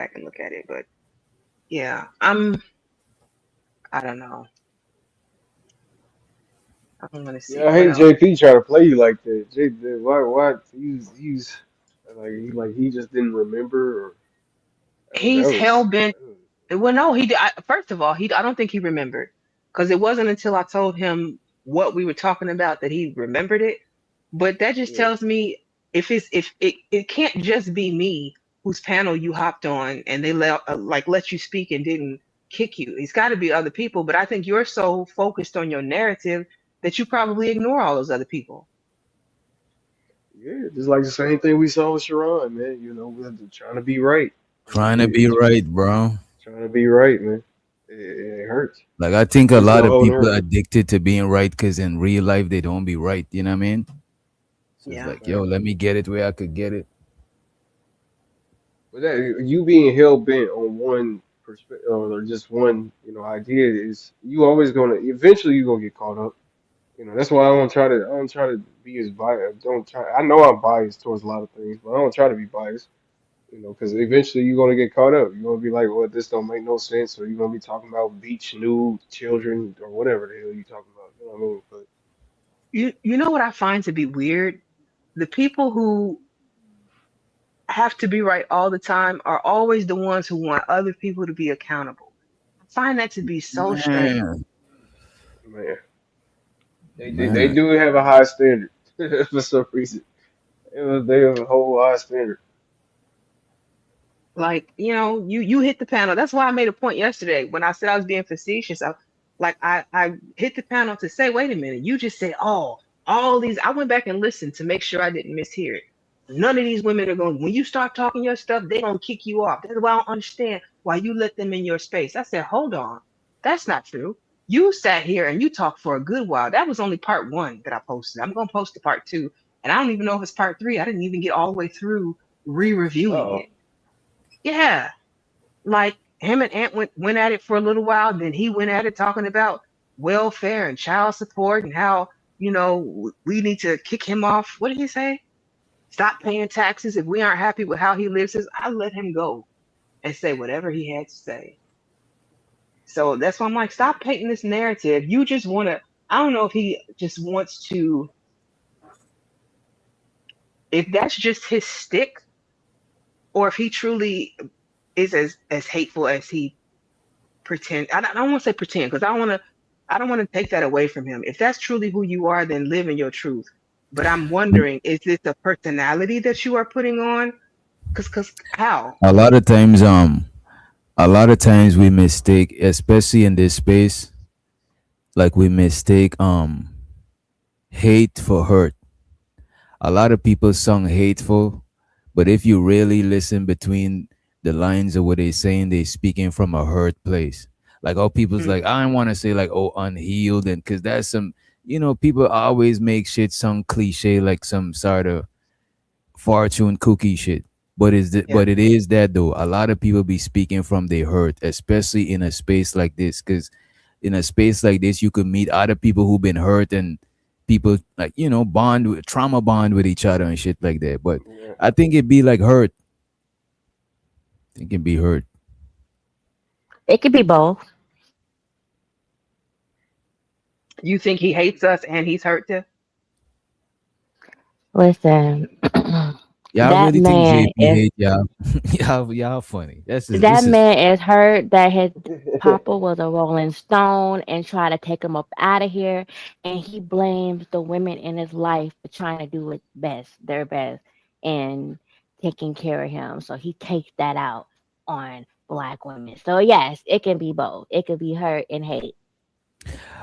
back and look at it. But yeah, I don't know. I'm gonna Yeah, see I what hate else. JP trying to play you like that. Why he's like he just didn't remember or that He's hell was bent. Well, no, first of all, I don't think he remembered because it wasn't until I told him what we were talking about that he remembered it. But that just yeah. tells me if it can't just be me whose panel you hopped on and they let you speak and didn't kick you. It's got to be other people. But I think you're so focused on your narrative that you probably ignore all those other people. Yeah, just like the same thing we saw with Sharon, man. You know, we're trying to be right. Trying to be It's right, bro. trying to be right, man. It hurts. Like I think It a hurts the lot of whole people are narrative. addicted to being right because in real life they don't be right. You know what I mean? So it's Yeah. like, yo, let me get it where I could get it. But that you being hell bent on one perspective or just one, idea is you always gonna eventually you gonna get caught up. That's why I don't try to be as biased. Don't try. I know I'm biased towards a lot of things, but I don't try to be biased. Because eventually you're gonna get caught up. You're gonna be like, well, this don't make no sense, or you're gonna be talking about beach nude children or whatever the hell you talking about. You know what I mean? But You know what I find to be weird? The people who have to be right all the time are always the ones who want other people to be accountable. I find that to be so strange. Man, man, they man. do have a high standard for some reason. They have a whole high standard. Like, you hit the panel. That's why I made a point yesterday when I said I was being facetious. I hit the panel to say, wait a minute, you just said, oh, all these. I went back and listened to make sure I didn't mishear it. None of these women are going, when you start talking your stuff, they don't kick you off. That's why I don't understand why you let them in your space. I said, hold on. That's not true. You sat here and you talked for a good while. That was only part one that I posted. I'm going to post the part two. And I don't even know if it's part three. I didn't even get all the way through re-reviewing it. Uh-oh. Yeah, like him and Ant went at it for a little while. Then he went at it talking about welfare and child support and how, we need to kick him off. What did he say? Stop paying taxes if we aren't happy with how he lives his. I let him go and say whatever he had to say. So that's why I'm like, stop painting this narrative. You just want to. I don't know if he just wants to. If that's just his stick, or if he truly is as hateful as he pretend. I don't want to say pretend because I don't want to take that away from him. If that's truly who you are, then live in your truth. But I'm wondering, is this a personality that you are putting on? Cause how? A lot of times, a lot of times we mistake, especially in this space, like we mistake hate for hurt. A lot of people sung hateful, but if you really listen between the lines of what they're saying, they speaking from a hurt place. Like all people's like, Mm, I don't want to say like, oh, unhealed, and because that's some, people always make shit sound cliche, like some sort of fortune cookie shit. yeah. But it is that though. A lot of people be speaking from their hurt, especially in a space like this, because in a space like this, you could meet other people who've been hurt and people like bond with trauma bond with each other and shit like that. But Yeah. I think it'd be like hurt. I think it'd be hurt. It could be both. You think he hates us and he's hurt too? Listen, Y'all that really think man JP is hate y'all? y'all funny. that This is man is hurt that his papa was a Rolling Stone and tried to take him up out of here, and he blames the women in his life for trying to do it best, their best, and taking care of him. So he takes that out on black women. So yes, it can be both. It could be hurt and hate,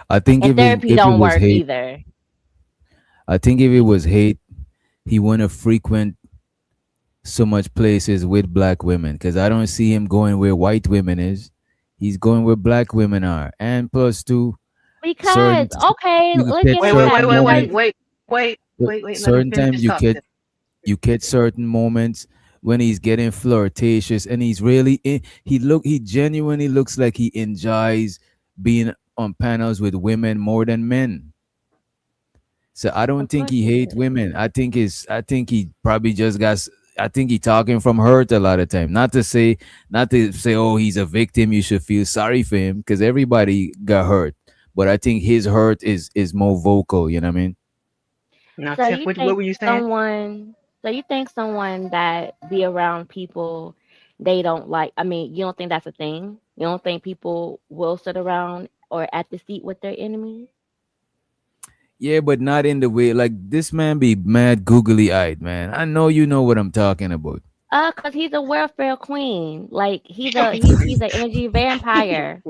I think and therapy if it don't was work hate, either. I think if it was hate, he wouldn't frequent so much places with black women because I don't see him going where white women is. He's going where black women are, and plus two Because certain okay, you could look catch at Wait, wait, wait, certain that. wait, Because wait, moments. wait, wait. Let him Certain finish time talking. you catch certain moments when he's getting flirtatious and he's really he genuinely looks like he enjoys being on panels with women more than men. So I don't of think course he he hate did. women. I think he probably just got I think he talking from hurt a lot of time. Not to say, oh, he's a victim. You should feel sorry for him because everybody got hurt. But I think his hurt is more vocal. You know what I mean? Now, So Tiff, you what think were you saying? someone so you think someone that be around people they don't like, I mean, you don't think that's a thing? You don't think people will sit around or at the seat with their enemies? Yeah, but not in the way like this man be mad googly eyed, man. I know you know what I'm talking about. Cause he's a welfare queen. Like he's an energy vampire.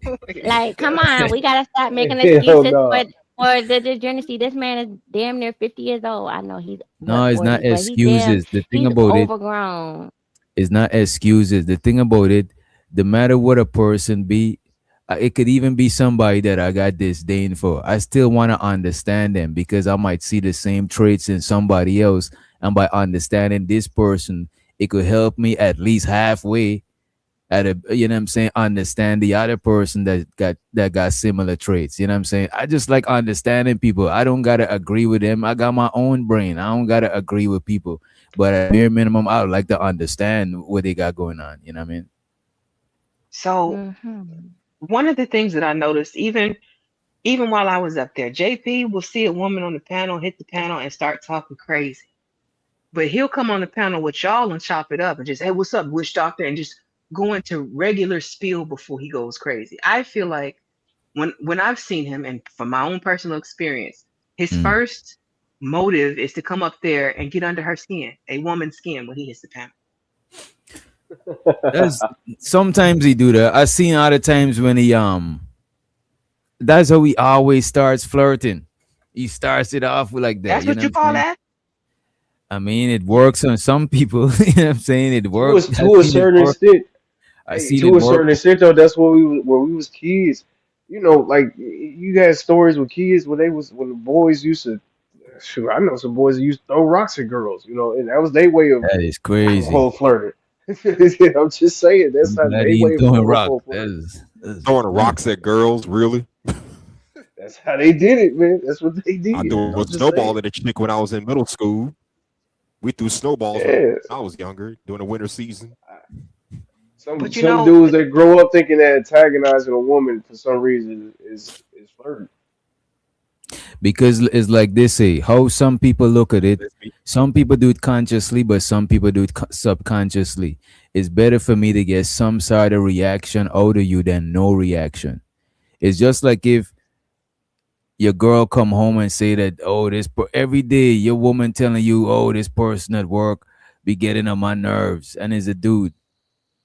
Oh my Like, come God. on, we gotta stop making Hell excuses no. for the journey. See, this man is damn near 50 years old. I know he's No, what it's not 40, but excuses. The thing he's about it overgrown. is not excuses. The thing about it, no matter what a person be, it could even be somebody that I got disdain for. I still want to understand them because I might see the same traits in somebody else, and by understanding this person, it could help me at least halfway at a you know what I'm saying understand the other person that got similar traits. You know what I'm saying? I just like understanding people. I don't gotta agree with them. I got my own brain. I don't gotta agree with people. But at bare minimum, I would like to understand what they got going on. You know what I mean? So Hmm. one of the things that I noticed, even while I was up there, JP will see a woman on the panel, hit the panel, and start talking crazy. But he'll come on the panel with y'all and chop it up and just, hey, what's up, witch doctor, and just go into regular spiel before he goes crazy. I feel like when I've seen him, and from my own personal experience, his Mm. first motive is to come up there and get under her skin, a woman's skin, when he hits the panel. That's sometimes he do that. I seen other times when he that's how he always starts flirting. He starts it off with like that. That's You know what what you I'm call saying? that? I mean, it works on some people. You know what I'm saying? It works. I To a seen it certain work. extent. I Hey, seen it to a work. certain extent though, that's what we when we was kids. You know, like you had stories with kids when they was when the boys used to. Sure, I know some boys that used to throw rocks at girls. You know, and that was their way of That is quote crazy. unquote flirting. I'm just saying that's I'm how glad they he way ain't of throwing quote rock. unquote flirting. That's Throwing mm. rocks at girls, really? That's how they did it, man. That's what they I did. threw a I'm just snowball saying. at a chick when I was in middle school. We threw snowballs when I was Yes. younger during the winter season. But Some dudes it- that grow up thinking that antagonizing a woman for some reason is flirting. Because it's like they say, how some people look at it. Let's be Some people do it consciously, but some people do it subconsciously. It's better for me to get some sort of reaction out of you than no reaction. It's just like if your girl come home and say that, oh, every day your woman telling you, oh, this person at work be getting on my nerves, and is a dude.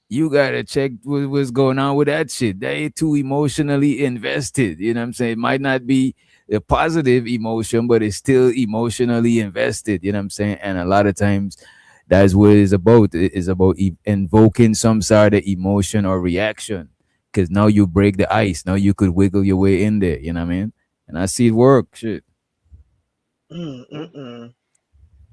You gotta check what's going on with that shit. They too emotionally invested. You know what I'm saying? It might not be a positive emotion, but it's still emotionally invested. You know what I'm saying? And a lot of times, that's what it's about. It is about invoking some sort of emotion or reaction. Because now you break the ice. Now you could wiggle your way in there. You know what I mean? And I see it work. Shit. mm.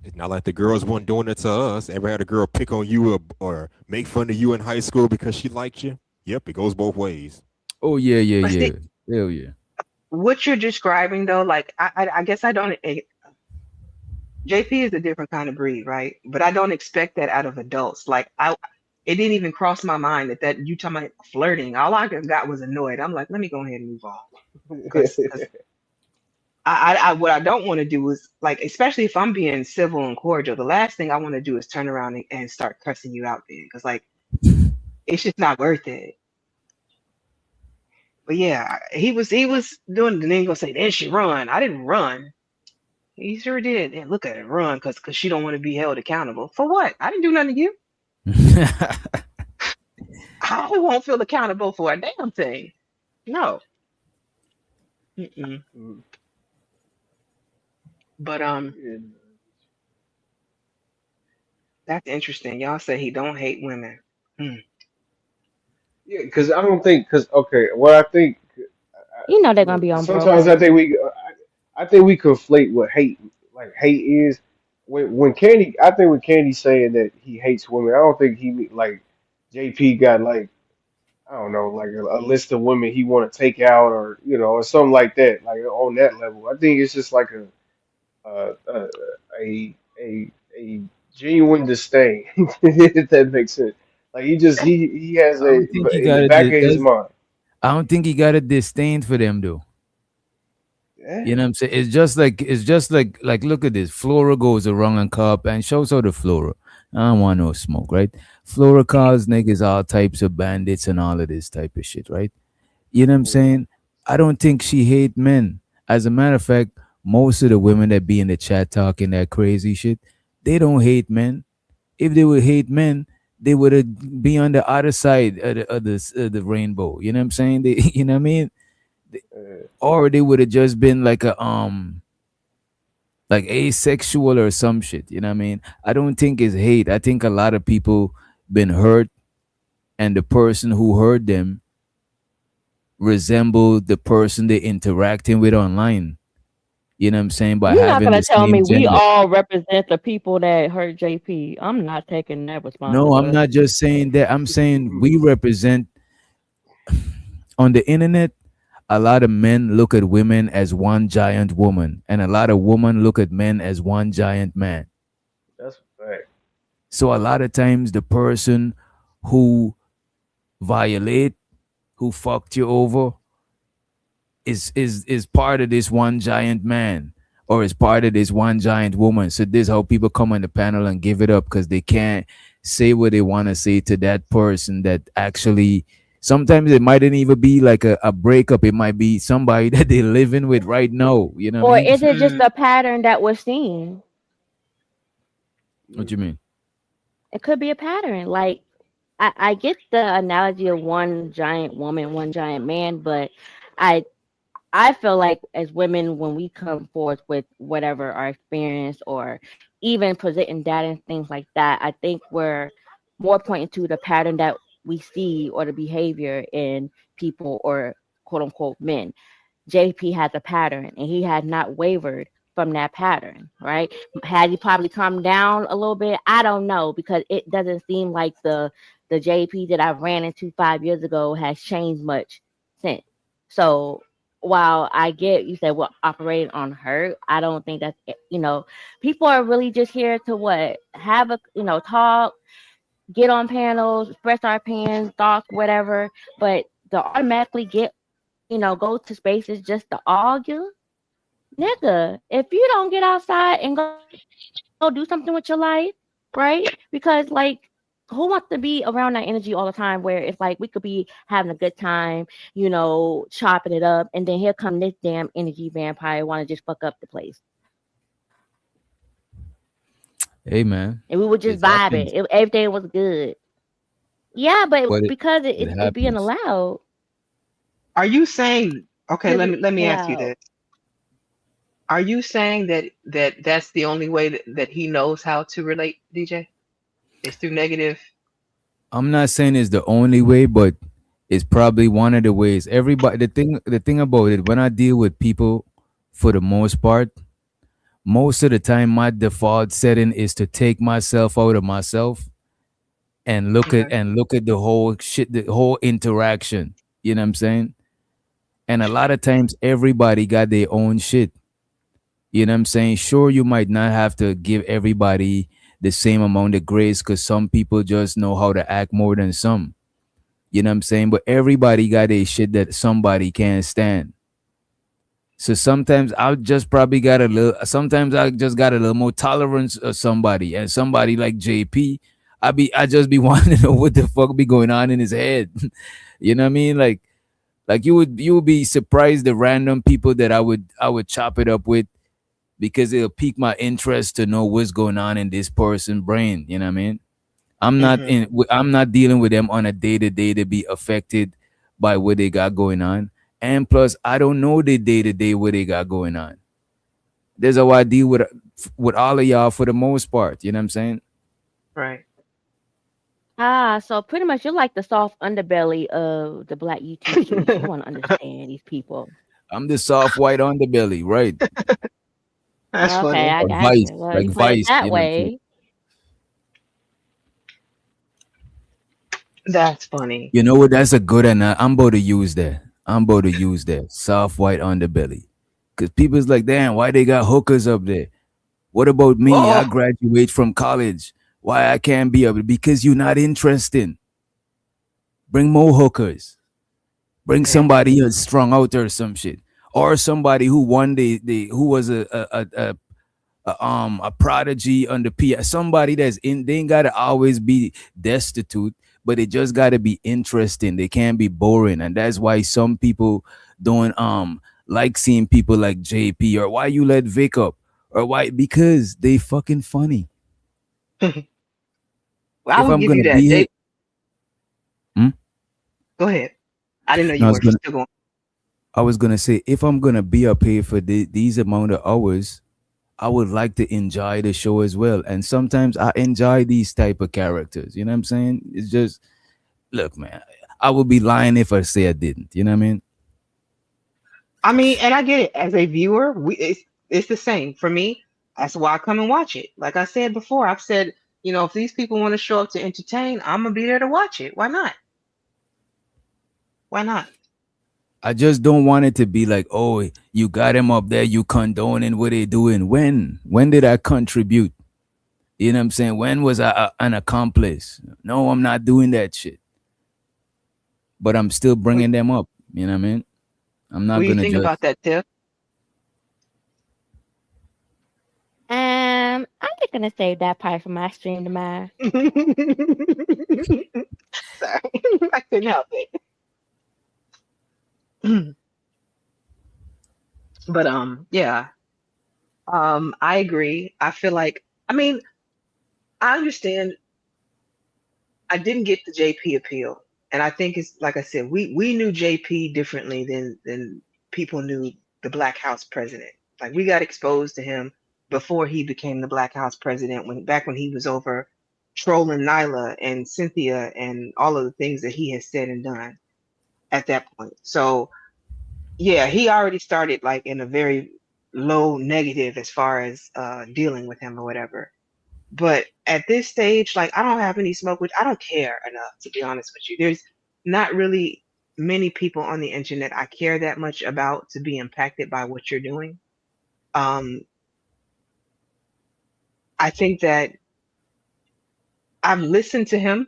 It's not like the girls weren't doing it to us. Ever had a girl pick on you or make fun of you in high school because she liked you? Yep, it goes both ways. Oh yeah, yeah, But yeah. see, Hell yeah. what you're describing though, like I guess I don't. JP is a different kind of breed, right? But I don't expect that out of adults. It didn't even cross my mind that you talking about flirting. All I got was annoyed. I'm like, let me go ahead and move on, because what I don't want to do is like, especially if I'm being civil and cordial, the last thing I want to do is turn around and start cussing you out then, because like it's just not worth it. But yeah, he was doing, and then he gonna say, then she run. I didn't run. He sure did. And look at it, run, because she don't want to be held accountable for what? I didn't do nothing to you. I won't feel accountable for a damn thing. No. Mm-mm. But that's interesting. Y'all say he don't hate women. Hmm. Yeah, because I don't think because okay, what I think You know they're gonna look, be on sometimes program. I think we conflate what hate is when Candy I think when Candy's saying that he hates women I don't think like JP got like I don't know like a list of women he want to take out or you know or something like that like on that level I think it's just like a a a a genuine disdain, if that makes sense. Like he has I don't a think he in the got a back of his mind. I don't think he got a disdain for them though. Yeah. You know what I'm saying? It's just like look at this. Flora goes around and cop and shows her the Flora. I don't want no smoke, right? Flora calls niggas all types of bandits and all of this type of shit, right? You know what I'm Mm, saying? I don't think she hate men. As a matter of fact, most of the women that be in the chat talking that crazy shit, they don't hate men. If they would hate men, they would be on the other side of the rainbow. You know what I'm saying? They, you know what I mean? uh, Or they would have just been like a like asexual or some shit. You know what I mean? I don't think it's hate. I think a lot of people been hurt, and the person who hurt them resemble the person they interacting with online. You know what I'm saying? By You're not having gonna the tell me same we gender. all represent the people that hurt JP. I'm not taking that No, I'm not responsibility. just saying that. I'm saying we represent on the internet. A lot of men look at women as one giant woman, and a lot of women look at men as one giant man. that's a fact. So a lot of times the person who violate, who fucked you over, is part of this one giant man or is part of this one giant woman. So this how people come on the panel and give it up because they can't say what they want to say to that person that actually sometimes it mightn't even be like a breakup. It might be somebody that they're living with right now. You know what I Or mean? is it just Mm, a pattern that we're seeing? What you Mm, mean? It could be a pattern. Like I get the analogy of one giant woman, one giant man, but I I feel like as women, when we come forth with whatever our experience or even presenting data and things like that, I think we're more pointing to the pattern that we see or the behavior in people or quote unquote men. JP has a pattern and he had not wavered from that pattern, right? Had he probably come down a little bit? I don't know because it doesn't seem like the JP that I ran into 5 years ago has changed much since. So while I get you said we're operating on hurt, I don't think that's people are really just here to what have a talk, get on panels, express our opinions, thoughts, whatever. But to automatically get go to spaces just to argue, nigga. If you don't get outside and go do something with your life, right? Because like who wants to be around that energy all the time where it's like we could be having a good time, chopping it up, and then here come this damn energy vampire want to just fuck up the place. Hey man, And we would just it vibe it. happens. Everything was good. Yeah, but But because it it's being happens. allowed, are you saying, okay, because let me it's ask you allowed. this. Are you saying that's the only way that he knows how to relate, DJ? Is through negative? I'm not saying it's the only way, but it's probably one of the ways. Everybody, the thing about it, when I deal with people, for the most part, most of the time, my default setting is to take myself out of myself and Okay. look at the whole shit, the whole interaction. You know what I'm saying? And a lot of times, everybody got their own shit. You know what I'm saying? Sure, you might not have to give everybody the same amount of grace because some people just know how to act more than some. You know what I'm saying? But everybody got a shit that somebody can't stand. So sometimes I just probably got a little. Sometimes I just got a little more tolerance of somebody, and somebody like JP, I just be wanting to know what the fuck be going on in his head. You know what I mean? Like you would be surprised the random people that I would chop it up with because it'll pique my interest to know what's going on in this person's brain. You know what I mean? Hmm. I'm not dealing with them on a day to day to be affected by what they got going on. And plus, I don't know the day to day what they got going on. There's how I deal with all of y'all for the most part. You know what I'm saying? Right. So pretty much you're like the soft underbelly of the black YouTube streets. You want to understand these people. I'm the soft white underbelly, right? That's Okay, funny. I got you. Well, Like you put it Vice. that You know what I'm saying? way. That's funny. You know what? That's a good and I'm about to use that. I'm about to use that soft white underbelly, because people's like, damn, why they got hookers up there? What about me? I Oh, graduate from college. Why I can't be able? Because you're not interested. Bring more hookers. Bring man. somebody who's strung out or some shit, or somebody who one day who was a prodigy on the P. Somebody that's in. They ain't gotta always be destitute, but it just gotta be interesting. They can't be boring, and that's why some people don't like seeing people like JP, or why you let Vic up, or why, because they fucking funny. Well, I If will I'm give you gonna that. be here, hmm? Go ahead. I didn't know No, you were still going. I was gonna say, if I'm gonna be up here for these amount of hours, I would like to enjoy the show as well. And sometimes I enjoy these type of characters. You know what I'm saying? It's just, look, man, I would be lying if I say I didn't. You know what I mean? I mean, and I get it. As a viewer, it's the same for me. That's why I come and watch it. Like I said before, I've said, if these people want to show up to entertain, I'm gonna be there to watch it. Why not? Why not? I just don't want it to be like, oh, you got him up there, you condoning what they doing. When did I contribute? You know what I'm saying? When was I an accomplice? No, I'm not doing that shit. But I'm still What, bringing them up. You know what I mean? I'm what not do you gonna think just. about that, Tiff? I'm just gonna save that part for my stream tomorrow. Sorry, I couldn't help it. But yeah, I agree. I feel like, I mean, I understand. I didn't get the JP appeal, and I think it's like I said, we knew JP differently than people knew the Black House president. Like we got exposed to him before he became the Black House president, when he was over trolling Nyla and Cynthia and all of the things that he has said and done at that point. So yeah, he already started like in a very low negative as far as dealing with him or whatever. But at this stage, like I don't have any smoke, which I don't care enough to be honest with you. There's not really many people on the internet I care that much about to be impacted by what you're doing. Um, I think that I've listened to him.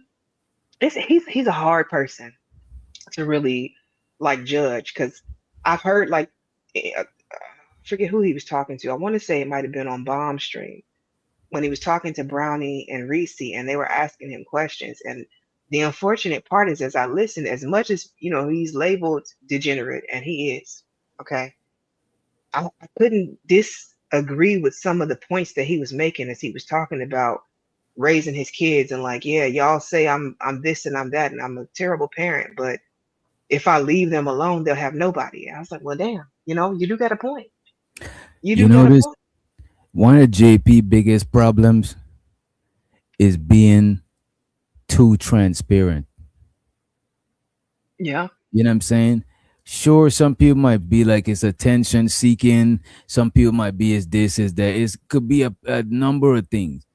He's a hard person to really like judge because I've heard like I forget who he was talking to. I want to say it might have been on Bomb Stream when he was talking to Brownie and Reese, and they were asking him questions. And the unfortunate part is, as I listened, as much as he's labeled degenerate, and he is, okay, I couldn't disagree with some of the points that he was making as he was talking about raising his kids and like, yeah, y'all say I'm this and I'm that and I'm a terrible parent, but if I leave them alone, they'll have nobody. And I was like, well, damn, you do got a point. You You do got a notice point. one of JP biggest problems is being too transparent. Yeah. You know what I'm saying? Sure, some people might be like it's attention seeking. Some people might be as this, as that. It could be a number of things.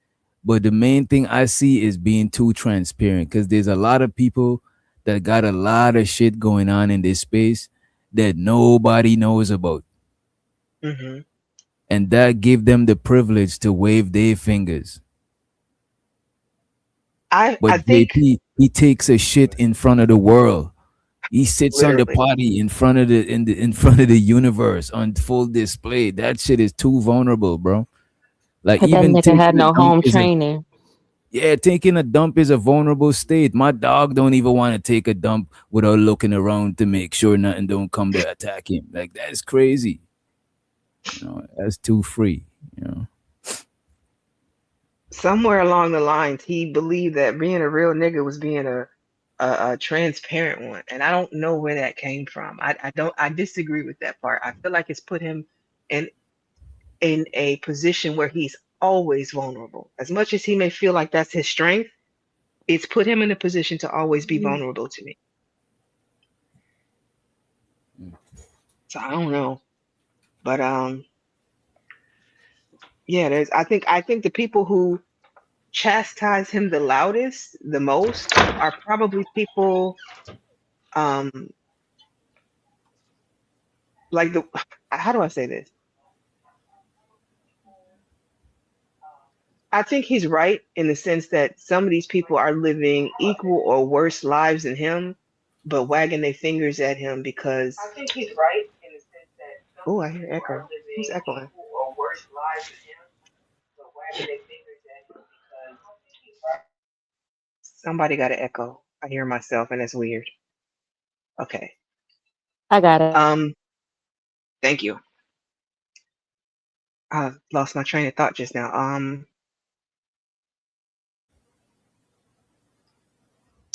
But the main thing I see is being too transparent, because there's a lot of people that got a lot of shit going on in this space that nobody knows about. Hmm. And that give them the privilege to wave their fingers. I But think JP, he takes a shit in front of the world. He sits on the literally. potty in front of in front of the universe on full display. That shit is too vulnerable, bro. Like Cause that even nigga had taking a no dump home is a, training. yeah, taking a dump is a vulnerable state. My dog don't even want to take a dump without looking around to make sure nothing don't come to attack him. Like that's crazy. That's too free. You know. Somewhere along the lines, he believed that being a real nigga was being a transparent one, and I don't know where that came from. I disagree with that part. I feel like it's put him in in a position where he's always vulnerable. As much as he may feel like that's his strength, it's put him in a position to always be vulnerable to me. So I don't know, but yeah, I think the people who chastise him the loudest, the most, are probably people um like the how do I say this? I think he's right in the sense that some of these people are living equal or worse lives than him, but wagging their fingers at him because. I think he's right in the sense that. Oh, I hear echo. Who's echoing? Or worse lives than him, but wagging their fingers at him because. Somebody got an echo. I hear myself, and it's weird. Okay. I got it. Thank you. I lost my train of thought just now.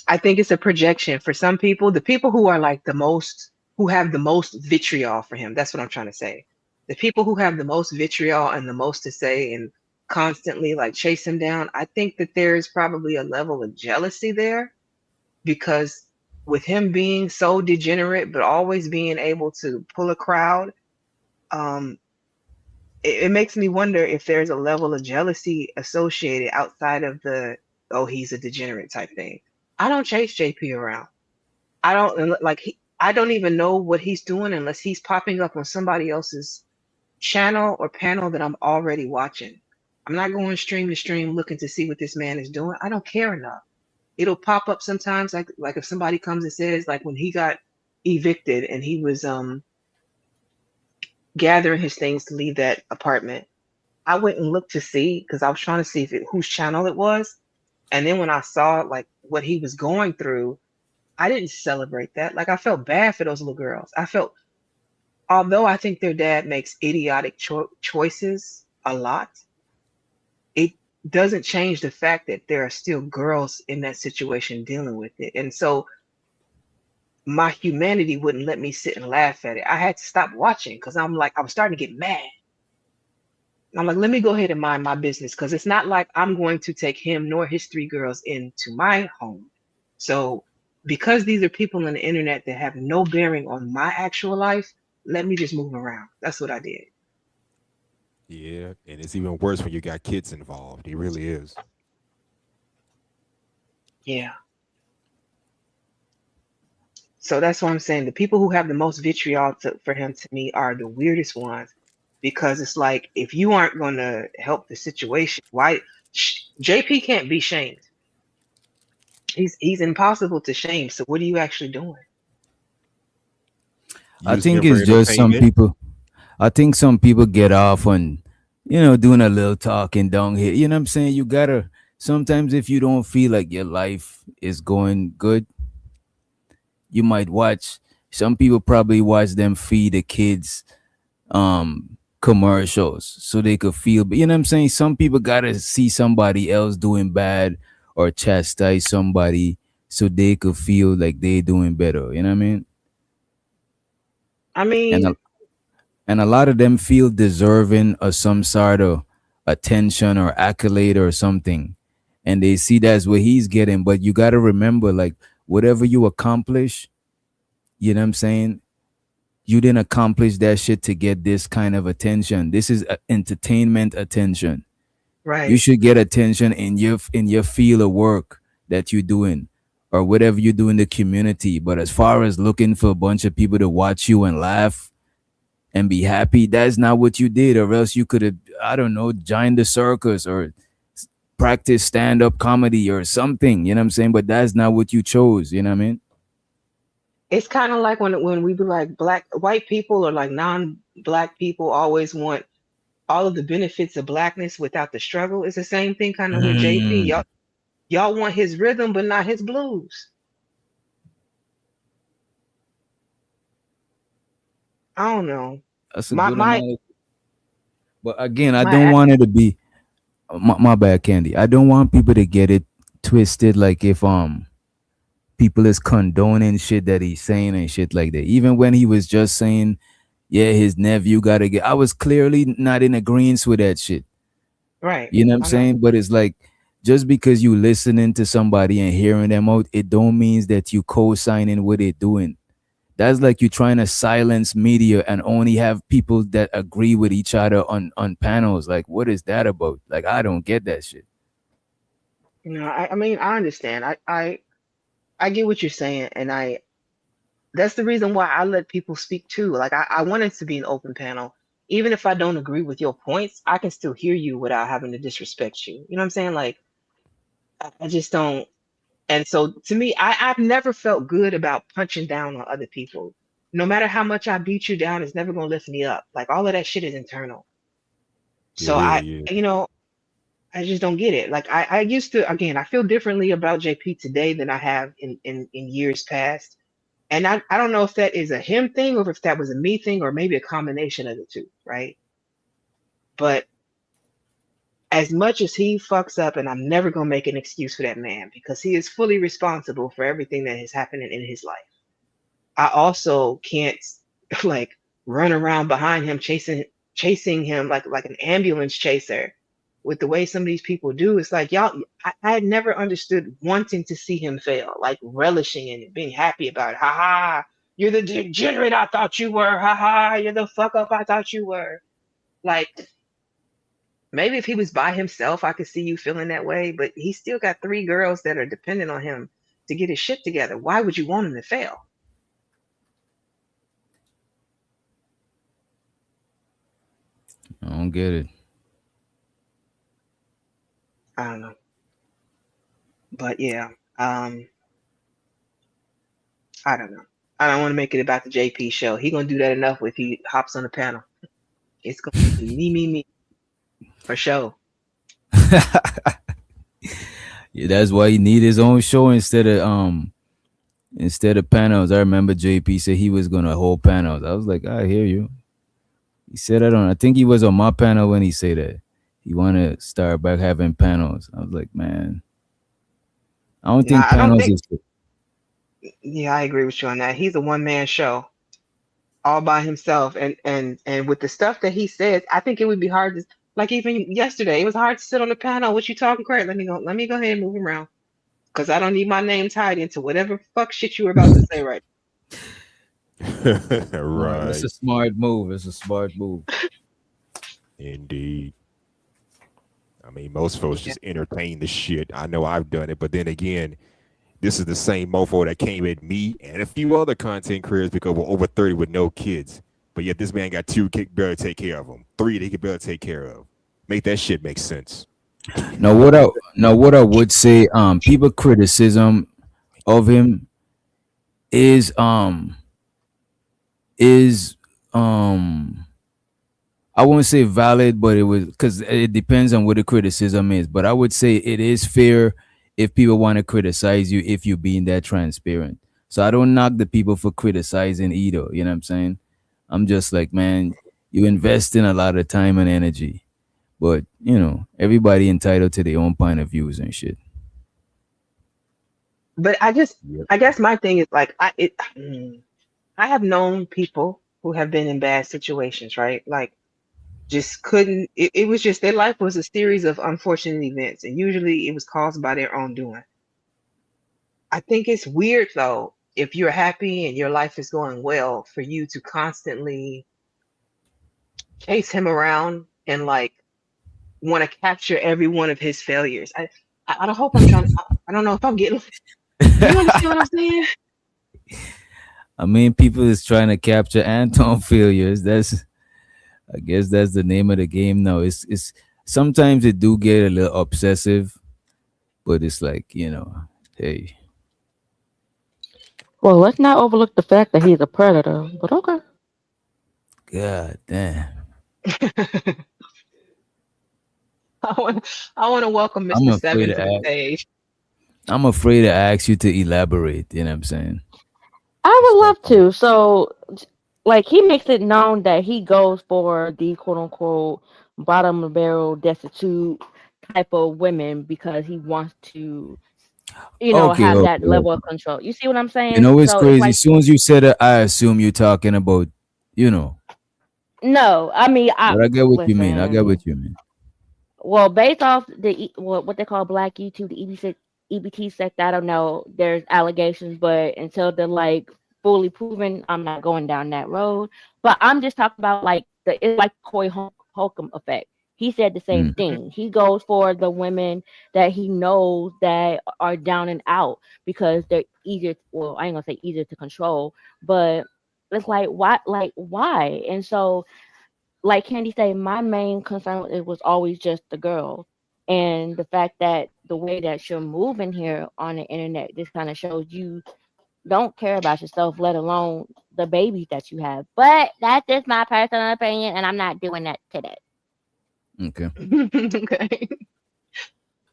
I think it's a projection for some people. The people who are like the most, who have the most vitriol for him. That's what I'm trying to say. The people who have the most vitriol and the most to say and constantly like chase him down. I think that there is probably a level of jealousy there because with him being so degenerate, but always being able to pull a crowd, um, it makes me wonder if there's a level of jealousy associated outside of the, oh, he's a degenerate type thing. I don't chase JP around. I don't like I don't even know what he's doing unless he's popping up on somebody else's channel or panel that I'm already watching. I'm not going stream to stream looking to see what this man is doing. I don't care enough. It'll pop up sometimes like if somebody comes and says like when he got evicted and he was gathering his things to leave that apartment. I went and looked to see because I was trying to see if whose channel it was. And then when I saw like what he was going through, I didn't celebrate that. Like I felt bad for those little girls. I felt, although I think their dad makes idiotic choices a lot, it doesn't change the fact that there are still girls in that situation dealing with it. And so my humanity wouldn't let me sit and laugh at it. I had to stop watching because I'm like, I was starting to get mad. I'm like, let me go ahead and mind my business because it's not like I'm going to take him nor his three girls into my home. So, because these are people on the internet that have no bearing on my actual life, let me just move around. That's what I did. Yeah, and it's even worse when you got kids involved. It really is. Yeah. So that's what I'm saying. The people who have the most vitriol for him to me are the weirdest ones because it's like if you aren't going to help the situation, why JP can't be shamed. He's impossible to shame. So what are you actually doing? You I just here think for it's just some entertainment. people. I think some people get off on, doing a little talking down here. You know what I'm saying? You gotta sometimes if you don't feel like your life is going good, you might watch. Some people probably watch them feed the kids commercials so they could feel. But you know what I'm saying? Some people gotta see somebody else doing bad or chastise somebody so they could feel like they doing better. You know what I mean? I And mean, and a lot of them feel deserving of some sort of attention or accolade or something, and they see that's what he's getting. But you got to remember, like, whatever you accomplish, you know what I'm saying, you didn't accomplish that shit to get this kind of attention. This is entertainment attention. You right. should get attention in your field of work that you're doing or whatever you do in the community. But as far as looking for a bunch of people to watch you and laugh and be happy, that's not what you did. Or else you could have, I don't know, joined the circus or practice stand-up comedy or something, you know what I'm saying? But that's not what you chose, you know what I mean? It's kind of like when we be like white people or like non-black people always want all of the benefits of blackness without the struggle. It's the same thing kind of with JP. Mm, Y'all want his rhythm but not his blues. I don't know. that's a My good my analogy. But again, I don't my want it to be my bad, Candy. I don't want people to get it twisted. Like if people is condoning shit that he's saying and shit like that. Even when he was just saying, yeah, his nephew gotta get, I was clearly not in agreement with that shit. right. You know what I'm I know. saying? But it's like just because you listening to somebody and hearing them out, it don't means that you co-signing what they're doing. That's like you trying to silence media and only have people that agree with each other on panels. Like, what is that about? Like, I don't get that shit. I mean I understand. I get what you're saying, and I that's the reason why I let people speak too. Like I wanted to be an open panel. even if I don't agree with your points, I can still hear you without having to disrespect you. You know what I'm saying? Like, I just don't. And so to me, I've never felt good about punching down on other people. No matter how much I beat you down, it's never gonna lift me up. Like all of that shit is internal. It So really is. I just don't get it. Like I used to, again, I feel differently about JP today than I have in years past. And I don't know if that is a him thing or if that was a me thing or maybe a combination of the two, right? But as much as he fucks up, and I'm never gonna make an excuse for that man because he is fully responsible for everything that is happening in his life. I also can't like run around behind him chasing him like an ambulance chaser with the way some of these people do. It's like y'all I had never understood wanting to see him fail, like relishing in it, being happy about it. Ha ha, you're the degenerate I thought you were. Ha ha, you're the fuck up I thought you were. Like maybe if he was by himself, I could see you feeling that way, but he still got three girls that are dependent on him to get his shit together. Why would you want him to fail? I don't get it. I don't know. But yeah, um, I don't know. I don't want to make it about the JP show. He gonna do that enough if he hops on the panel. It's gonna be me for sure. Yeah, that's why he need his own show instead of panels. I remember JP said he was gonna hold panels. I was like, I hear you. He said that on. I think he was on my panel when he said that he want to start back having panels. I was like, man, I don't Nah, think I don't panels think. is. Yeah, I agree with you on that. He's a one man show all by himself, and with the stuff that he says, I think it would be hard to like even yesterday. It was hard to sit on the panel. What you talking crap? Let me go ahead and move around because I don't need my name tied into whatever fuck shit you were about to say right. Smart. That's Right. a smart move. It's a smart move. Indeed. I mean, most folks Yeah. just entertain the shit. I know I've done it, but then again, this is the same mofo that came at me and a few other content creators because we're over 30 with no kids. But yet this man got two kids barely take care of them, three that he could barely take care of. Make that shit make sense. Now what I would say, people criticism of him is is um I won't say valid, but it was because it depends on what the criticism is. But I would say it is fair if people want to criticize you if you're being that transparent. So I don't knock the people for criticizing either. You know what I'm saying? I'm just like, man, you invest in a lot of time and energy, but everybody entitled to their own point of views and shit. But Yep. I guess my thing is like I have known people who have been in bad situations, right? Like just couldn't it was just their life was a series of unfortunate events and usually it was caused by their own doing. I think it's weird though if you're happy and your life is going well for you to constantly chase him around and like want to capture every one of his failures. I don't hope I'm trying I don't know if I'm getting you understand what I'm saying? I mean, people is trying to capture Anton failures. I guess that's the name of the game now. It's sometimes it do get a little obsessive, but it's like, hey, Well, let's not overlook the fact that he's a predator. But okay. god damn. I want to welcome I'm Mr. afraid Seven to to the ask. stage. I'm afraid to ask you to elaborate. You know what I'm saying? I It's would like, love to. So, like, he makes it known that he goes for the quote unquote bottom of the barrel, destitute type of women because he wants to, okay, have that okay, level of okay. control. You see what I'm You saying? know it's So it's crazy. like, As soon as you said it, I assume you're talking about, you know. no, I mean, But I get what you mean. I get listen. what you mean. Well, based off what they call Black YouTube, the EBT sect, I don't know. There's allegations, but until they're like fully proven, I'm not going down that road. But I'm just talking about like it's like Holcomb effect. He said the same Mm. thing. He goes for the women that he knows that are down and out because they're easier. Well, I ain't gonna say easier to control, but it's like why, And so like Candy said, my main concern it was always just the girl, and the fact that the way that you're moving here on the internet, this kind of shows you don't care about yourself, let alone the babies that you have. But that's just my personal opinion, and I'm not doing that today. Okay. Okay.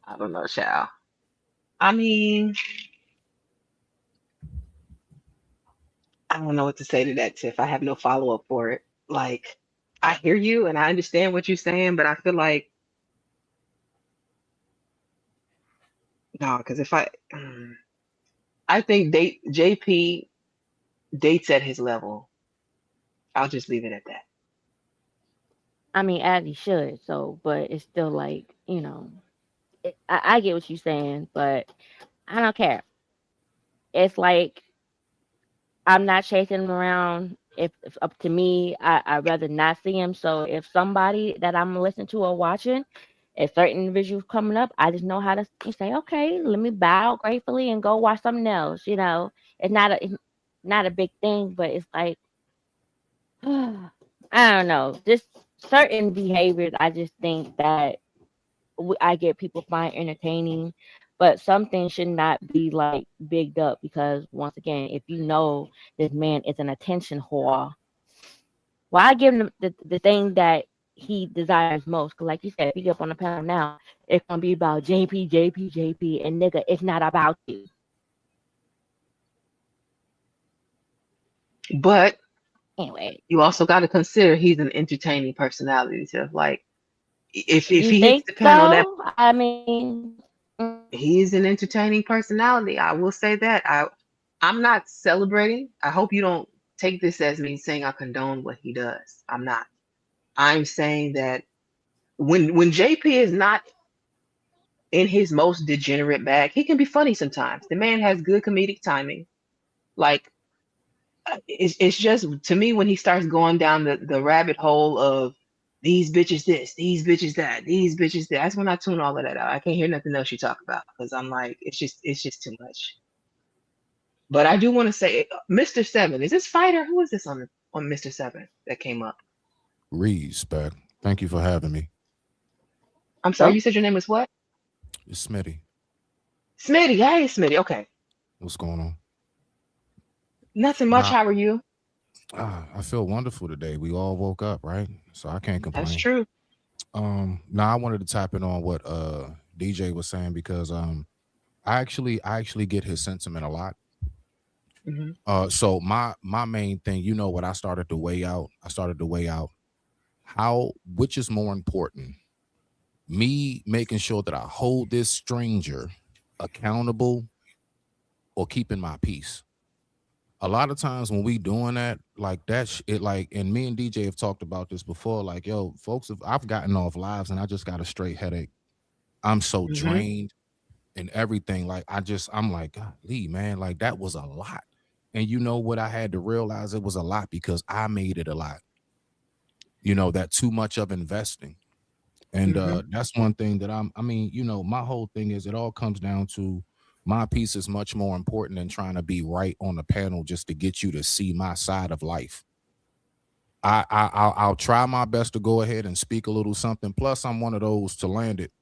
I don't know, child. I mean, I don't know what to say to that, Tiff. I have no follow up for it. Like, I hear you and I understand what you're saying, but I feel like no, because if I think JP dates at his level. I'll just leave it at that. I mean, as he should. So, but it's still like I get what you're saying, but I don't care. It's like I'm not chasing him around. If up to me, I'd rather not see him. So if somebody that I'm listening to or watching, if certain individuals coming up, I just know how to say, okay, let me bow gratefully and go watch something else. It's not a big thing, but it's like I don't know, just certain behaviors. I just think that I get people find entertaining, but some things should not be like bigged up because once again, if you know this man is an attention whore, why give him the thing that he desires most? Because like you said, if you get up on the panel now, it's gonna be about JP, JP, JP, and nigga, it's not about you. But Anyway, you also got to consider he's an entertaining personality. So, like, if you he hits think the panel that so? I mean, he's an entertaining personality, I will say that. I'm not celebrating. I hope you don't take this as me saying I condone what he does. I'm not. I'm saying that when JP is not in his most degenerate bag, he can be funny sometimes. The man has good comedic timing. Like it's just to me when he starts going down the rabbit hole of these bitches this, these bitches that, these bitches that. That's when I tune all of that out. I can't hear nothing else you talk about because I'm like, it's just too much. But I do want to say, Mr. Seven, is this fighter? Who is this on Mr. Seven that came up? Respect. Thank you for having me. I'm sorry, Huh? you said your name was what? It's Smitty. Smitty. Hey, Smitty. Okay, What's going on? nothing much. Nah, How are you? I feel wonderful today. We all woke up, right? So I can't That's complain. true. Now I wanted to tap in on what DJ was saying because I actually get his sentiment a lot. Hmm. So my main thing, what I started to weigh out how which is more important, me making sure that I hold this stranger accountable or keeping my peace. A lot of times when we doing that, like it like, and me and DJ have talked about this before, like, yo, folks, if I've gotten off lives and I just got a straight headache, I'm so Hmm. drained and everything. Like, I'm like, God, Lee, man, like that was a lot. And you know what? I had to realize it was a lot because I made it a lot, that too much of investing. And Hmm. that's one thing that I mean, my whole thing is it all comes down to my piece is much more important than trying to be right on the panel just to get you to see my side of life. I'll try my best to go ahead and speak a little something. Plus, I'm one of those to land it.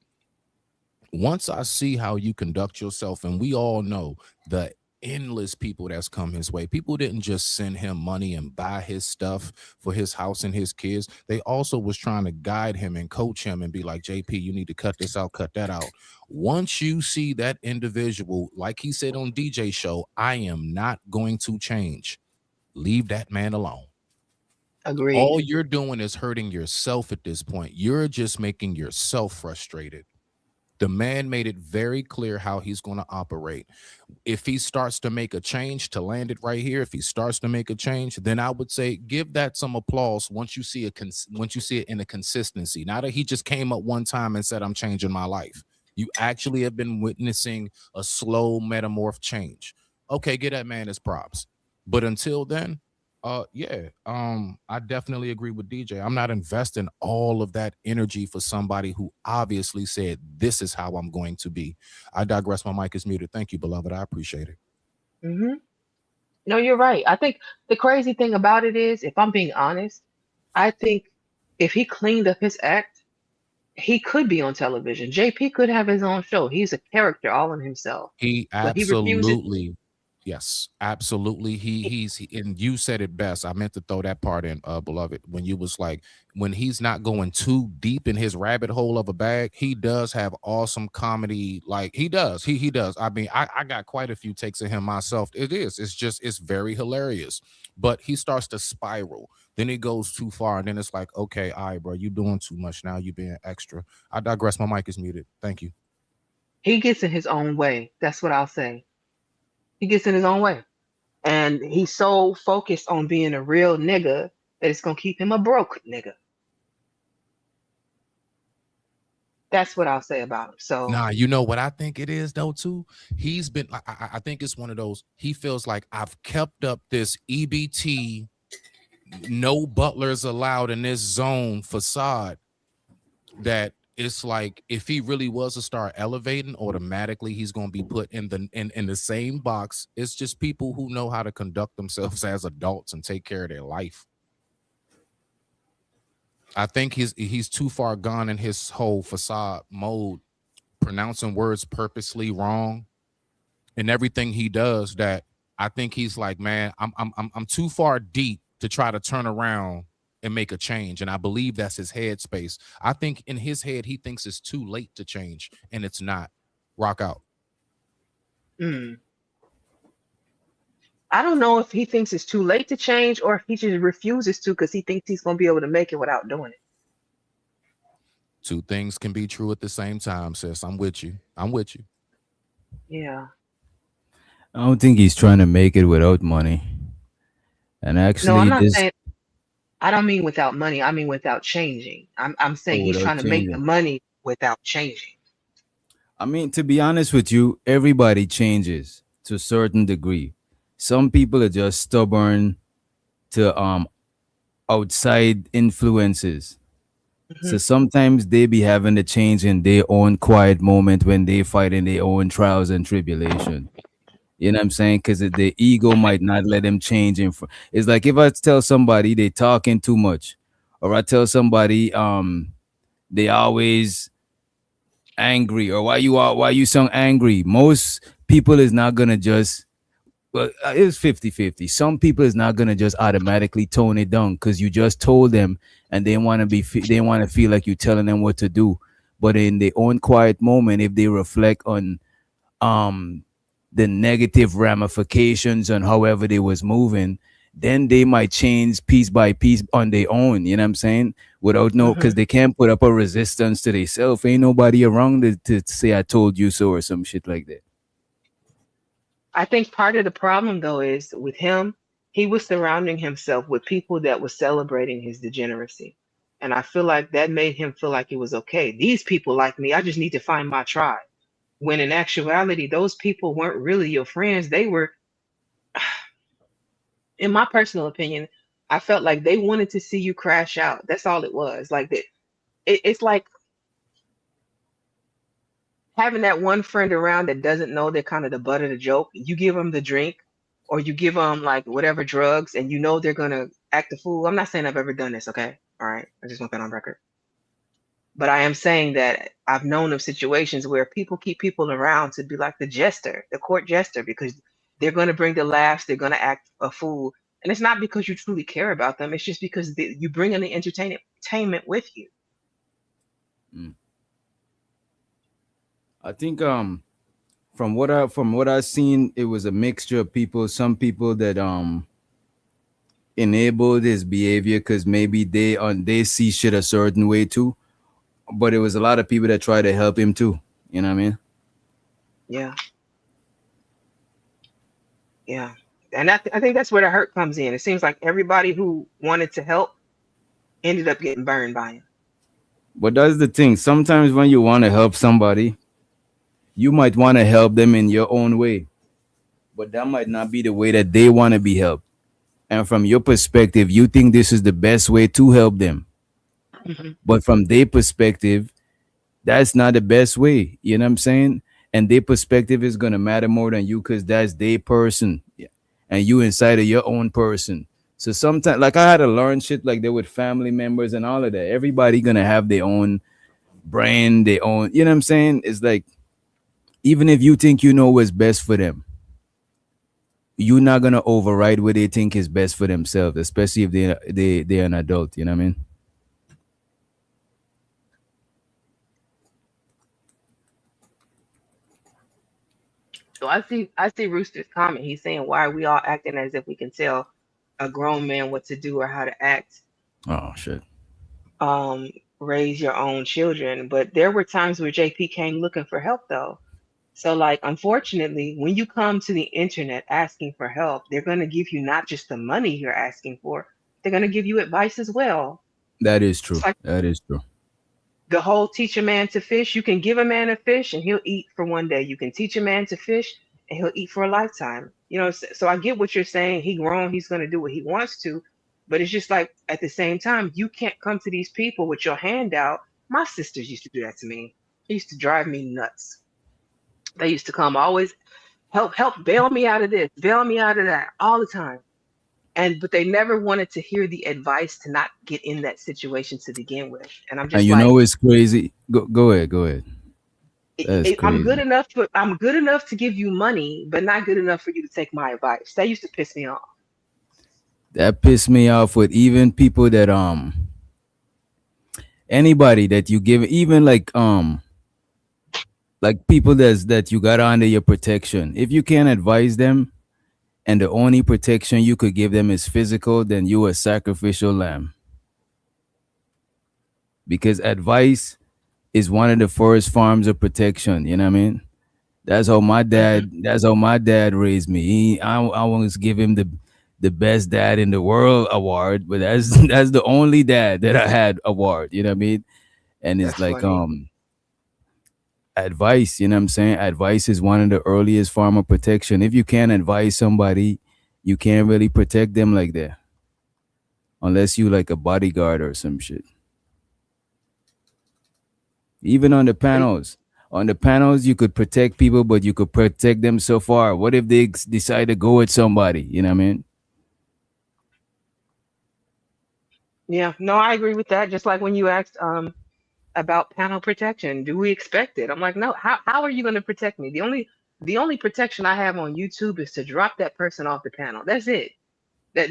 Once I see how you conduct yourself, and we all know the endless people that's come his way. People didn't just send him money and buy his stuff for his house and his kids. They also was trying to guide him and coach him and be like, JP, you need to cut this out, cut that out. Once you see that individual, like he said on DJ show, I am not going to change. Leave that man alone. Agreed. All you're doing is hurting yourself at this point. You're just making yourself frustrated. The man made it very clear how he's going to operate. If he starts to make a change, to land it right here, if he starts to make a change, then I would say give that some applause once you see once you see it in a consistency. Not that he just came up one time and said, I'm changing my life. You actually have been witnessing a slow metamorph change. Okay, get that man his props. But until then, I definitely agree with DJ. I'm not investing all of that energy for somebody who obviously said, this is how I'm going to be. I digress. My mic is muted. Thank you, beloved. I appreciate it. Hmm. No, you're right. I think the crazy thing about it is, if I'm being honest, I think If he cleaned up his act, he could be on television. JP could have his own show. He's a character all in himself. He But he refuses. absolutely, yes, absolutely. And you said it best. I meant to throw that part in, beloved, when you was like, when he's not going too deep in his rabbit hole of a bag, he does have awesome comedy. Like he does. He does. I mean, I got quite a few takes of him myself. It's very hilarious. But he starts to spiral. Then it goes too far, and then it's like, okay, all right, bro, you doing too much now. You being extra. I digress. My mic is muted. Thank you. He gets in his own way. That's what I'll say. He gets in his own way. And he's so focused on being a real nigga that it's gonna keep him a broke nigga. That's what I'll say about him. So Nah, you know what I think it is though too. He's been. I think it's one of those. He feels like I've kept up this EBT, no butlers allowed in this zone facade. That it's like if he really was to start elevating, automatically he's gonna be put in the same box. It's just people who know how to conduct themselves as adults and take care of their life. I think he's too far gone in his whole facade mode, pronouncing words purposely wrong, and everything he does. That I think he's like, man, I'm too far deep to try to turn around and make a change. And I believe that's his headspace. I think in his head he thinks it's too late to change, and it's not. Rock out. I don't know if he thinks it's too late to change or if he just refuses to because he thinks he's gonna be able to make it without doing it. Two things can be true at the same time, sis. I'm with you. Yeah. I don't think he's trying to make it without money. And No, I'm actually, not this saying I don't mean without money. I mean without changing. I'm saying he's without trying to make the changing. money without changing. I mean, to be honest with you, everybody changes to a certain degree. Some people are just stubborn to outside influences. Hmm. So sometimes they be having to change in their own quiet moment when they fight in their own trials and tribulation. You know what I'm saying? Because the ego might not let them change. It's like if I tell somebody they talking too much, or I tell somebody they always angry, or why you sound angry. Most people is not gonna just well, it's 50-50. Some people is not gonna just automatically tone it down because you just told them and they want to feel like you telling them what to do. But in their own quiet moment, if they reflect on um the negative ramifications on however they was moving, then they might change piece by piece on their own. You know what I'm saying? Without no, Hmm. because they can't put up a resistance to themselves. Ain't nobody around to say I told you so or some shit like that. I think part of the problem though is with him, he was surrounding himself with people that were celebrating his degeneracy. And I feel like that made him feel like it was okay. These people like me, I just need to find my tribe. When in actuality, those people weren't really your friends. They were, in my personal opinion, I felt like they wanted to see you crash out. That's all it was. Like that, it's like having that one friend around that doesn't know they're kind of the butt of the joke. You give them the drink, or you give them like whatever drugs, and you know they're gonna act a fool. I'm not saying I've ever done this. Okay, all right. I just want that on record. But I am saying that I've known of situations where people keep people around to be like the jester, the court jester, because they're going to bring the laughs, they're going to act a fool. And it's not because you truly care about them, it's just because you bring in the entertainment with you. Mm. I think from what I've seen, it was a mixture of people. Some people that enabled his behavior because maybe they see shit a certain way too. But it was a lot of people that try to help him too. You know what I mean? Yeah, yeah. And I think that's where the hurt comes in. It seems like everybody who wanted to help ended up getting burned by him. But that's the thing. Sometimes when you want to help somebody, you might want to help them in your own way, but that might not be the way that they want to be helped. And from your perspective, you think this is the best way to help them. Hmm. But from their perspective, that's not the best way. You know what I'm saying? And their perspective is gonna matter more than you because that's their person. Yeah. And you inside of your own person. So sometimes, like, I had to learn shit like that with family members and all of that. Everybody gonna have their own brand, their own. You know what I'm saying? It's like even if you think you know what's best for them, you're not gonna override what they think is best for themselves, especially if they're an adult. You know what I mean? So I see Rooster's comment. He's saying, why are we all acting as if we can tell a grown man what to do or how to act? Oh shit. Um, raise your own children. But there were times where JP came looking for help though. So like unfortunately, when you come to the internet asking for help, they're gonna give you not just the money you're asking for, they're gonna give you advice as well. That is It's true. like That is true. the whole teach a man to fish. You can give a man a fish and he'll eat for one day. You can teach a man to fish and he'll eat for a lifetime. So I get what you're saying. He grown, he's going to do what he wants to. But it's just like at the same time, you can't come to these people with your hand out. My sisters used to do that to me. It used to drive me nuts. They used to come always help bail me out of this, bail me out of that all the time. But they never wanted to hear the advice to not get in that situation to begin with. And I'm And just you like, know it's crazy. Go ahead. Go ahead. That's I'm good crazy. enough for I'm good enough to give you money, but not good enough for you to take my advice. That used to piss me off. That pissed me off with even people that anybody that you give, even like people that you got under your protection. If you can't advise them and the only protection you could give them is physical, then you a sacrificial lamb. Because advice is one of the first forms of protection. You know what I mean? Hmm. That's how my dad raised me. I want to give him the best dad in the world award, but that's that's the only dad that I had award. You know what I mean? And it's That's like funny. advice. You know what I'm saying? Advice is one of the earliest form of protection. If you can't advise somebody, you can't really protect them like that, unless you like a bodyguard or some shit. Even And on the panels, you could protect people, but you could protect them so far. What if they decide to go with somebody? You know what I mean? yeah, no, I agree with that. Just like when you asked about panel protection, do we expect it? I'm like, no. How are you going to protect me? The only protection I have on YouTube is to drop that person off the panel. That's it.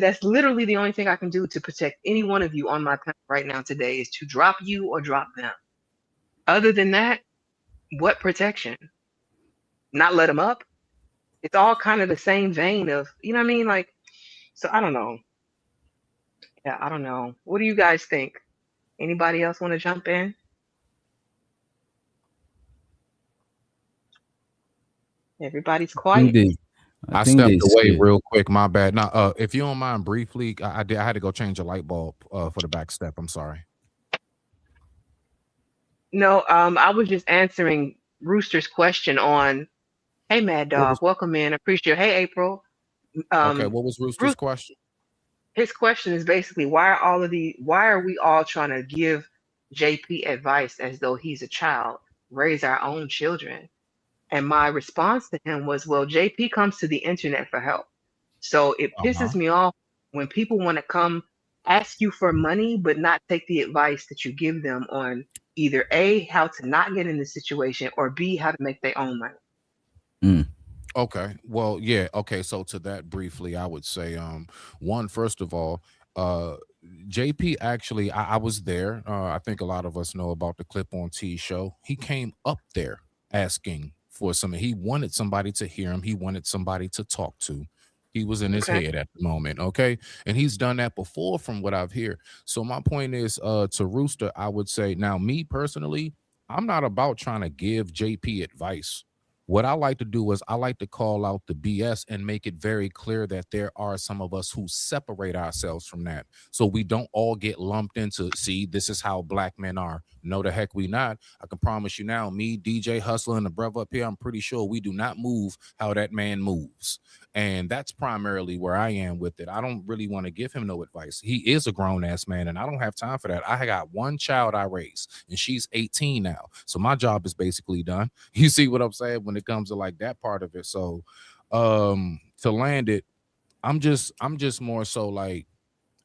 That's literally the only thing I can do to protect any one of you on my panel right now today is to drop you or drop them. Other than that, what protection? Not let them up? It's all kind of the same vein of, you know what I mean? Like, so I don't know. Yeah, I don't know. What do you guys think? Anybody else want to jump in? Everybody's I think quiet. they, I I think stepped they away scared. real quick. My bad. Now, if you don't mind, briefly, I had to go change a light bulb for the back step. I'm sorry. No, I was just answering Rooster's question on, hey, Mad What Dog, was welcome in. Appreciate. Hey, April. okay? Um, What was Rooster's Roos- question? his question is basically why are we all trying to give JP advice as though he's a child, raise our own children? And my response to him was, well, JP comes to the internet for help. So it Uh pisses huh. me off when people want to come ask you for money, but not take the advice that you give them on either A, how to not get in the situation, or B, how to make their own money. Mm. Okay. Well, yeah. Okay. So to that briefly, I would say, one, first of all, uh, JP actually, I was there. I think a lot of us know about the Clip on T show. He came up there asking for something. He wanted somebody to hear him. He wanted somebody to talk to. He was in his Okay. head at the moment. Okay. And he's done that before from what I've heard. So my point is, to Rooster, I would say now, me personally, I'm not about trying to give JP advice. What I like to do is I like to call out the BS and make it very clear that there are some of us who separate ourselves from that. So we don't all get lumped into, see, this is how black men are. No, the heck we not. I can promise you now, me, DJ Hustler, and the brother up here, I'm pretty sure we do not move how that man moves. And that's primarily where I am with it. I don't really want to give him no advice. He is a grown ass man, and I don't have time for that. I got one child I raise, and she's 18 now. So my job is basically done. You see what I'm saying when it comes to like that part of it. So to land it, I'm just more so like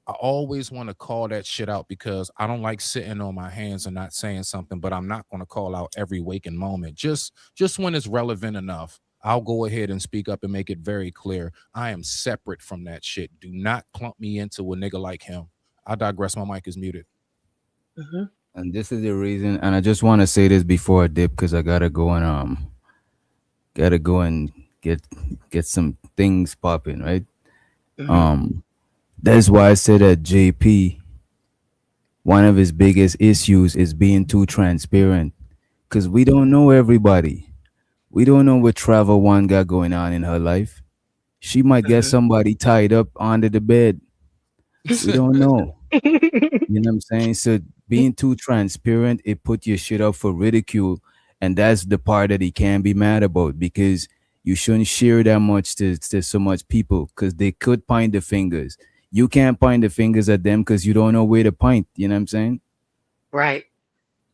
I always want to call that shit out because I don't like sitting on my hands and not saying something, but I'm not going to call out every waking moment. Just when it's relevant enough, I'll go ahead and speak up and make it very clear. I am separate from that shit. Do not clump me into a nigga like him. I digress. My mic is muted. Mm-hmm. And this is the reason. And I just want to say this before I dip because I gotta go and get some things popping, right? Mm-hmm. That's why I said that JP, one of his biggest issues is being too transparent because we don't know everybody. We don't know what Travel One got going on in her life. She might get somebody tied up under the bed. We don't know. You know what I'm saying? So being too transparent, it put your shit up for ridicule. And that's the part that he can't be mad about because you shouldn't share that much to so much people because they could point the fingers. You can't point the fingers at them because you don't know where to point. You know what I'm saying? Right.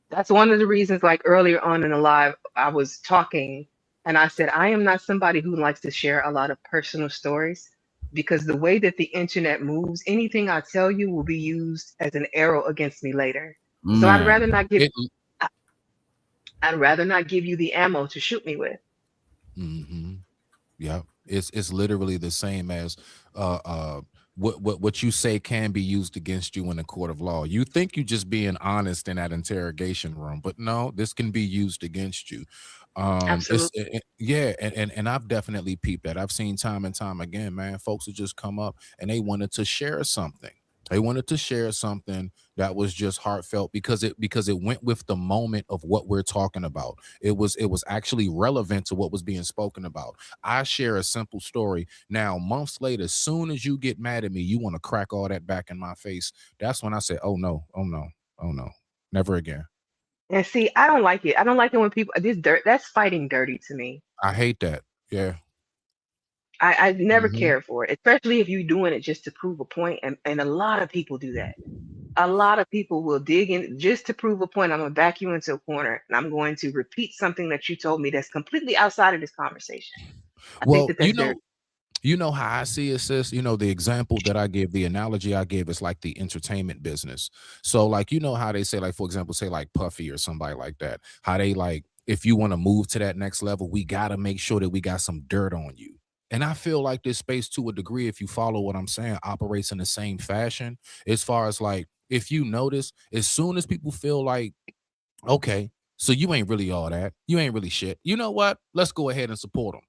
That's one of the reasons, like earlier on in the live, I was talking and I said, I am not somebody who likes to share a lot of personal stories because the way that the internet moves, anything I tell you will be used as an arrow against me later. So I'd rather Man. not give It, I- I'd rather not give you the ammo to shoot me with. mm-hmm. Yeah, it's literally the same as what you say can be used against you in the court of law. You think you just being honest in that interrogation room, but no, this can be used against you. Absolutely. Yeah, and I've definitely peeped that. I've seen time and time again, man, folks would just come up and they wanted to share something. They wanted to share something that was just heartfelt because it went with the moment of what we're talking about. It was actually relevant to what was being spoken about. I share a simple story. Now, months later, as soon as you get mad at me, you want to crack all that back in my face. That's when I say, oh no, oh no, oh no, never again. And see, I don't like it. I don't like it when people this dirt that's fighting dirty to me. I hate that. Yeah. I never Hmm. cared for it, especially if you're doing it just to prove a point. And a lot of people do that. A lot of people will dig in just to prove a point. I'm going to back you into a corner and I'm going to repeat something that you told me that's completely outside of this conversation. I think Well, that that's dirty. you know how I see it, sis. You know, the example that I give, the analogy I give is like the entertainment business. So, like, you know how they say, like, for example, say like Puffy or somebody like that, how they like, if you want to move to that next level, we got to make sure that we got some dirt on you. And I feel like this space, to a degree, if you follow what I'm saying, operates in the same fashion. As far as like, if you notice, as soon as people feel like, okay, so you ain't really all that, you ain't really shit. You know what? Let's go ahead and support them.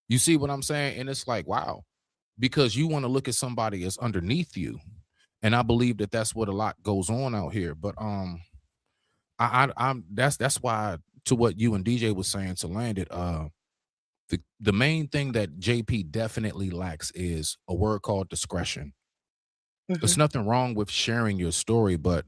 You see what I'm saying? And it's like, wow, because you want to look at somebody as underneath you. And I believe that that's what a lot goes on out here. But I'm that's why, to what you and DJ was saying, to land it, the main thing that JP definitely lacks is a word called discretion. Hmm. There's nothing wrong with sharing your story, but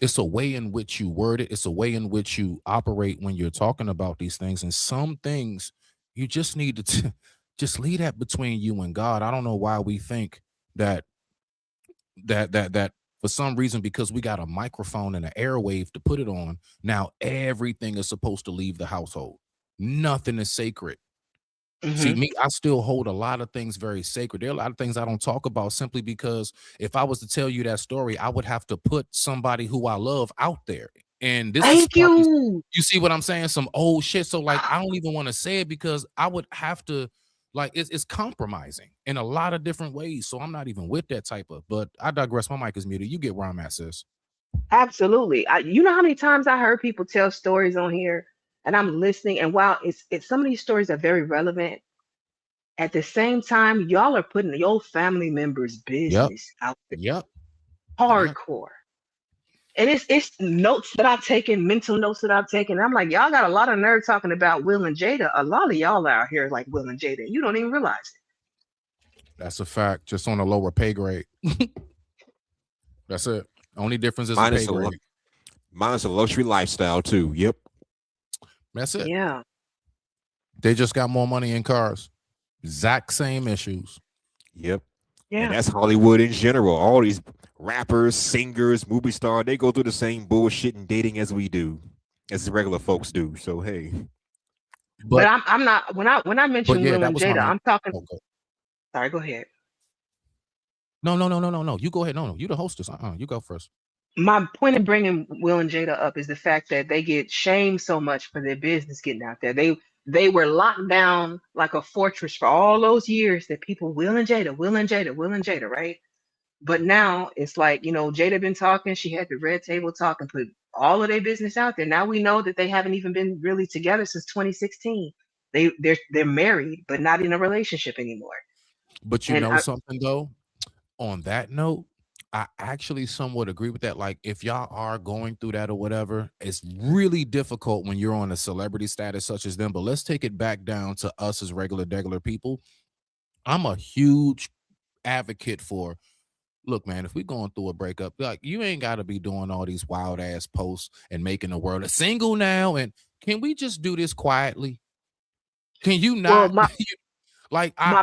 it's a way in which you word it. It's a way in which you operate when you're talking about these things. And some things you just need to just leave that between you and God. I don't know why we think that that for some reason, because we got a microphone and an airwave to put it on, now everything is supposed to leave the household. Nothing is sacred. See, Hmm. me, I still hold a lot of things very sacred. There are a lot of things I don't talk about simply because if I was to tell you that story, I would have to put somebody who I love out there. And this is Thank probably, you. you see what I'm saying? Some old shit. So, like, I don't even want to say it because I would have to, like, it's compromising in a lot of different ways. So I'm not even with that type of, but I digress. My mic is muted. You get where I'm at, sis. Absolutely. You know how many times I heard people tell stories on here and I'm listening and while it's some of these stories are very relevant, at the same time, y'all are putting your family members' Yep. business out there Yep. Yep. hardcore. And it's notes that I've taken, mental notes that I've taken. I'm like, y'all got a lot of nerve talking about Will and Jada. A lot of y'all out here like Will and Jada. You don't even realize it. That's a fact. Just on a lower pay grade. That's it. Only difference is the Minus pay a lu- grade. minus a luxury lifestyle too. Yep. That's it. Yeah. They just got more money in cars. Exact same issues. Yep. And Yeah. that's Hollywood in general. All these rappers, singers, movie stars, they go through the same bullshit and dating as we do, as the regular folks do. So hey, But But I'm not when I but mention yeah, Will that and was my Jada, main. I'm talking Okay. sorry, go ahead. No. You go ahead. No. You the hostess. You go first. My point of bringing Will and Jada up is the fact that they get shamed so much for their business getting out there. They were locked down like a fortress for all those years that people Will and Jada, Will and Jada, Will and Jada, right? But now it's like, Jada been talking, she had the red table talk and put all of their business out there. Now we know that they haven't even been really together since 2016. They're married, but not in a relationship anymore. But you And know something though, on that note, I actually somewhat agree with that. Like, if y'all are going through that or whatever, it's really difficult when you're on a celebrity status such as them. But let's take it back down to us as regular people. I'm a huge advocate for, look, man, if we're going through a breakup, like, you ain't got to be doing all these wild ass posts and making the world a single now. And can we just do this quietly? Can you well, not? my Like, my